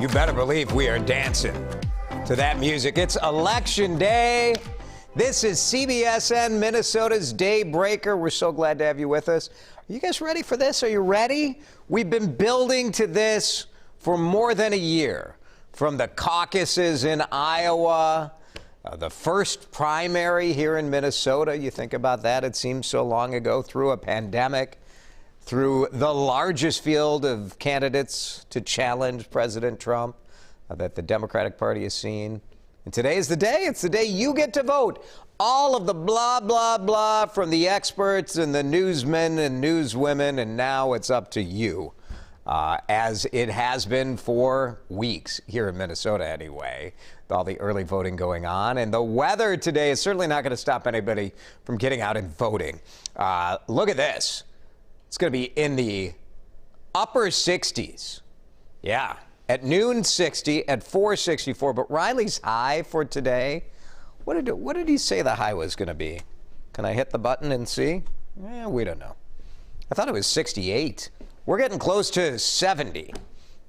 You better believe we are dancing to that music. It's Election Day. This is CBSN Minnesota's Daybreaker. We're so glad to have you with us. Are you guys ready for this? Are you ready? We've been building to this for more than a year. From the caucuses in Iowa, the first primary here in Minnesota. You think about that, it seems so long ago, through a pandemic, through the largest field of candidates to challenge President Trump that the Democratic Party has seen. And today is the day. It's the day you get to vote. All of the blah, blah, blah from the experts and the newsmen and newswomen, and now it's up to you, as it has been for weeks here in Minnesota anyway, with all the early voting going on. And the weather today is certainly not going to stop anybody from getting out and voting. Look at this. It's going to be in the upper 60s. Yeah, at noon 60, at 4:64. But Riley's high for today, what did he say the high was going to be? Can I hit the button and see? We don't know. I thought it was 68. We're getting close to 70.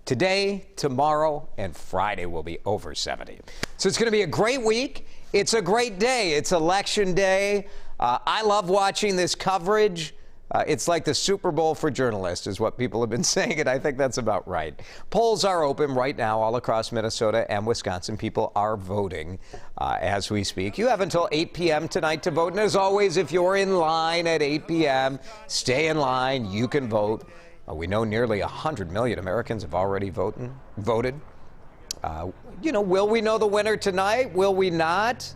Today, tomorrow, and Friday will be over 70. So it's going to be a great week. It's a great day. It's Election Day. I love watching this coverage. It's like the Super Bowl for journalists is what people have been saying, and I think that's about right. Polls are open right now all across Minnesota and Wisconsin. People are voting as we speak. You have until 8 p.m. tonight to vote, and as always, if you're in line at 8 p.m., stay in line. You can vote. We know nearly 100 million Americans have already voted. Will we know the winner tonight? Will we not?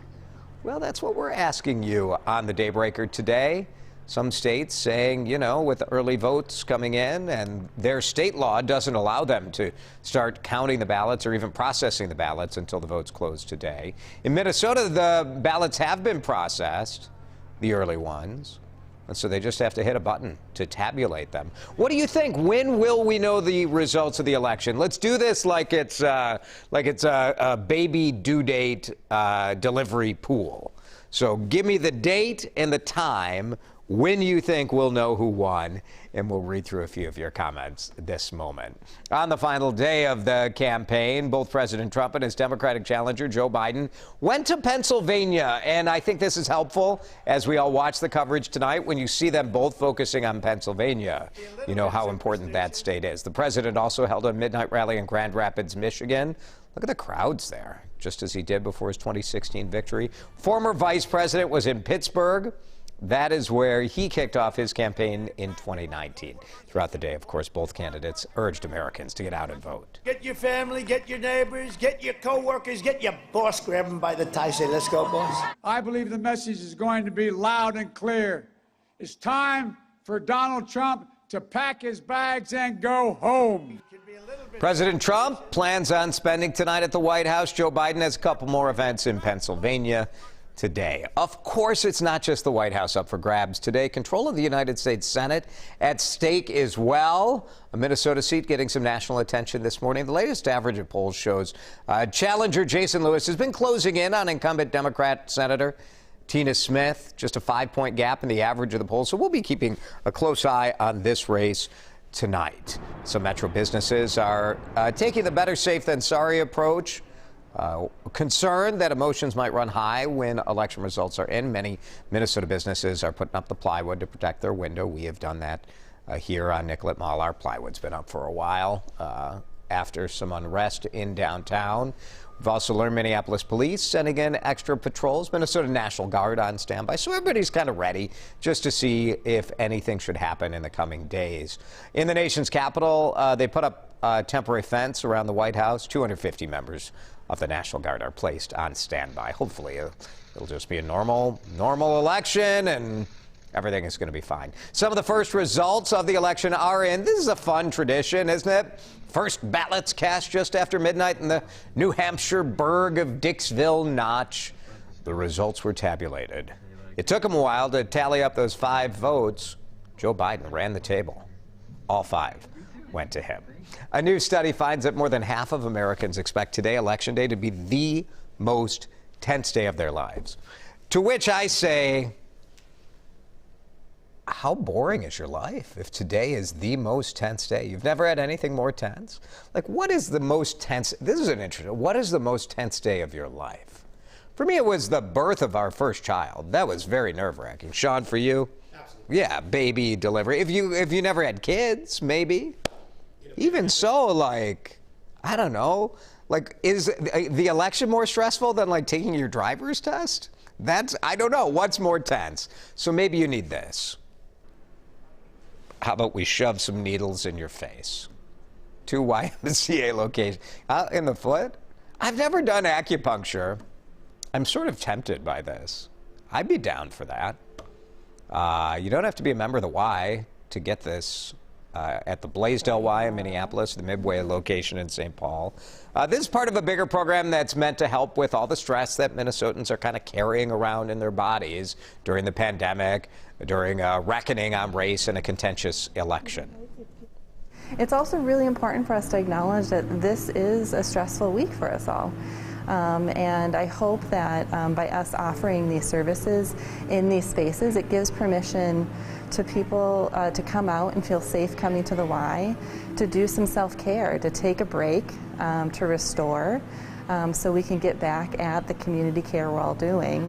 Well, that's what we're asking you on the Daybreaker today. Some states saying, with early votes coming in, and their state law doesn't allow them to start counting the ballots or even processing the ballots until the votes close today. In Minnesota, the ballots have been processed, the early ones, and so they just have to hit a button to tabulate them. What do you think? When will we know the results of the election? Let's do this like it's a baby due date delivery pool. So give me the date and the time when you think we'll know who won, and we'll read through a few of your comments this moment. On the final day of the campaign, both President Trump and his Democratic challenger, Joe Biden, went to Pennsylvania, and I think this is helpful as we all watch the coverage tonight. When you see them both focusing on Pennsylvania, you know how important that state is. The president also held a midnight rally in Grand Rapids, Michigan. Look at the crowds there, just as he did before his 2016 victory. Former vice president was in Pittsburgh. That is where he kicked off his campaign in 2019. Throughout the day, of course, both candidates urged Americans to get out and vote. Get your family, get your neighbors, get your co-workers, get your boss, grab them by the tie, say, let's go, boss. I believe the message is going to be loud and clear. It's time for Donald Trump to pack his bags and go home. President Trump plans on spending tonight at the White House. Joe Biden has a couple more events in Pennsylvania today. Of course, it's not just the White House up for grabs today. Control of the United States Senate at stake as well. A Minnesota seat getting some national attention this morning. The latest average of polls shows challenger Jason Lewis has been closing in on incumbent Democrat Senator Tina Smith. Just a 5-point gap in the average of the polls. So we'll be keeping a close eye on this race tonight. Some metro businesses are taking the better safe than sorry approach. Concerned that emotions might run high when election results are in. Many Minnesota businesses are putting up the plywood to protect their window. We have done that here on Nicollet Mall. Our plywood's been up for a while after some unrest in downtown. We've also learned Minneapolis police sending in extra patrols, Minnesota National Guard on standby. So everybody's kind of ready just to see if anything should happen in the coming days. In the nation's capital, they put up a temporary fence around the White House. 250 members of the National Guard are placed on standby. Hopefully it'll just be a normal election and everything is going to be fine. Some of the first results of the election are in. This is a fun tradition, isn't it? First ballots cast just after midnight in the New Hampshire burg of Dixville Notch. The results were tabulated. It took him a while to tally up those 5 votes. Joe Biden ran the table. All 5 went to him. A new study finds that more than half of Americans expect today, Election Day, to be the most tense day of their lives. To which I say, how boring is your life if today is the most tense day? You've never had anything more tense? Like, what is the most tense? This is an interesting. What is the most tense day of your life? For me, it was the birth of our first child. That was very nerve-wracking. Sean, for you? Absolutely. Yeah, baby delivery. If you never had kids, maybe. Even so, like, I don't know. Like, is the election more stressful than like taking your driver's test? I don't know. What's more tense? So maybe you need this. How about we shove some needles in your face? 2 YMCA locations. In the foot? I've never done acupuncture. I'm sort of tempted by this. I'd be down for that. You don't have to be a member of the Y to get this at the Blaisdell Y in Minneapolis, the Midway location in St. Paul. This is part of a bigger program that's meant to help with all the stress that Minnesotans are kind of carrying around in their bodies during the pandemic, during a reckoning on race and a contentious election. It's also really important for us to acknowledge that this is a stressful week for us all. And I hope that by us offering these services in these spaces, it gives permission to people to come out and feel safe coming to the Y, to do some self-care, to take a break, to restore, so we can get back at the community care we're all doing.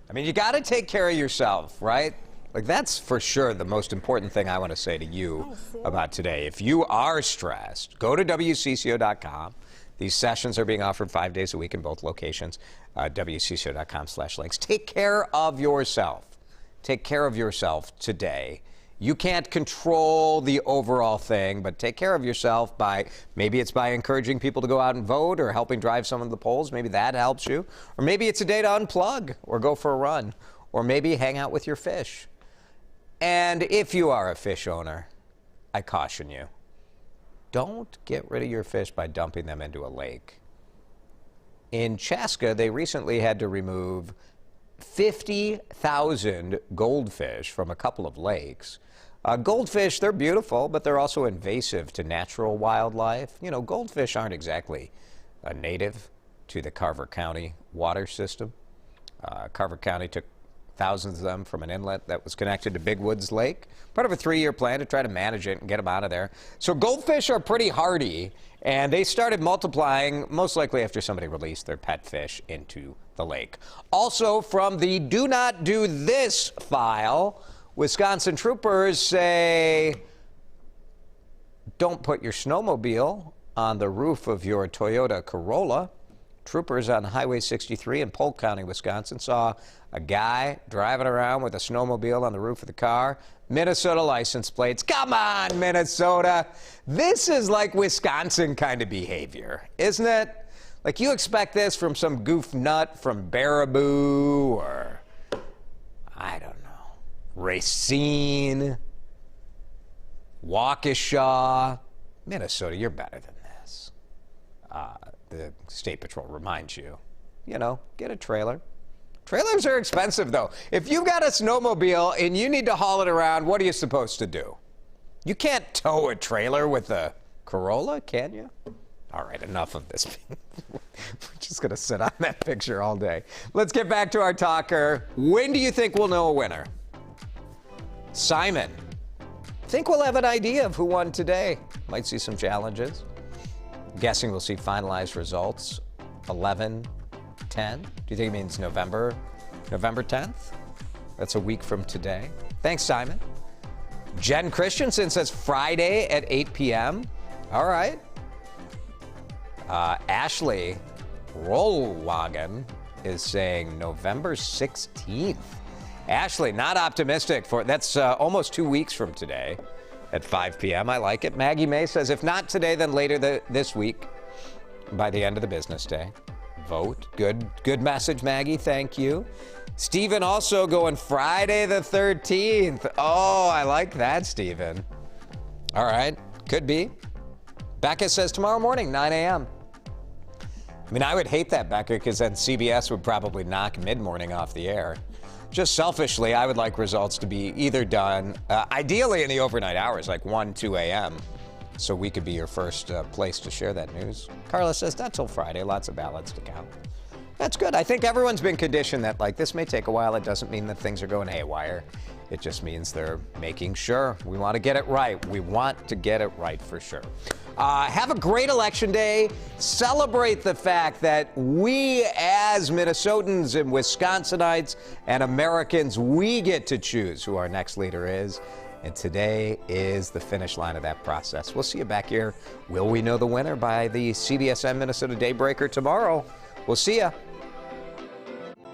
I mean, you got to take care of yourself, right? Like, that's for sure the most important thing I want to say to you about today. If you are stressed, go to WCCO.com. These sessions are being offered 5 days a week in both locations. WCCO.com/links. Take care of yourself. Take care of yourself today. You can't control the overall thing, but take care of yourself by, maybe it's by encouraging people to go out and vote or helping drive some of the polls. Maybe that helps you. Or maybe it's a day to unplug or go for a run. Or maybe hang out with your fish. And if you are a fish owner, I caution you, don't get rid of your fish by dumping them into a lake. In Chaska, they recently had to remove 50,000 goldfish from a couple of lakes. Goldfish, they're beautiful, but they're also invasive to natural wildlife. You know, goldfish aren't exactly a native to the Carver County water system. Carver County took thousands of them from an inlet that was connected to Big Woods Lake, part of a 3-year plan to try to manage it and get them out of there. So goldfish are pretty hardy, and they started multiplying most likely after somebody released their pet fish into the lake. Also, from the Do Not Do This file, Wisconsin troopers say, don't put your snowmobile on the roof of your Toyota Corolla. Troopers on Highway 63 in Polk County, Wisconsin, saw a guy driving around with a snowmobile on the roof of the car. Minnesota license plates. Come on, Minnesota. This is like Wisconsin kind of behavior, isn't it? Like, you expect this from some goof nut from Baraboo or, I don't know, Racine, Waukesha. Minnesota, you're better than this. The State Patrol reminds you, you know, get a trailer. Trailers are expensive, though. If you've got a snowmobile and you need to haul it around, what are you supposed to do? You can't tow a trailer with a Corolla, can you? All right, enough of this. We're just going to sit on that picture all day. Let's get back to our talker. When do you think we'll know a winner? Simon. Think we'll have an idea of who won today. Might see some challenges. Guessing we'll see finalized results 11/10. Do you think it means November 10th? That's a week from today. Thanks, Simon. Jen Christensen says Friday at 8 p.m. All right. Ashley Rollwagen is saying November 16th. Ashley, not optimistic for that's almost 2 weeks from today at 5 p.m. I like it. Maggie May says if not today, then later this week by the end of the business day. Vote. Good message, Maggie. Thank you. Stephen also going Friday the 13th. Oh, I like that, Stephen. All right. Could be. Becca says tomorrow morning, 9 a.m. I mean, I would hate that, Becca, because then CBS would probably knock mid-morning off the air. Just selfishly, I would like results to be either done, ideally in the overnight hours, like 1, 2 a.m., so we could be your first place to share that news. Carla says not till Friday, lots of ballots to count. That's good. I think everyone's been conditioned that, like, this may take a while. It doesn't mean that things are going haywire. It just means they're making sure. We want to get it right. We want to get it right for sure. Have a great election day. Celebrate the fact that we as Minnesotans and Wisconsinites and Americans, we get to choose who our next leader is. And today is the finish line of that process. We'll see you back here. Will we know the winner by the CBSN Minnesota Daybreaker tomorrow? We'll see you.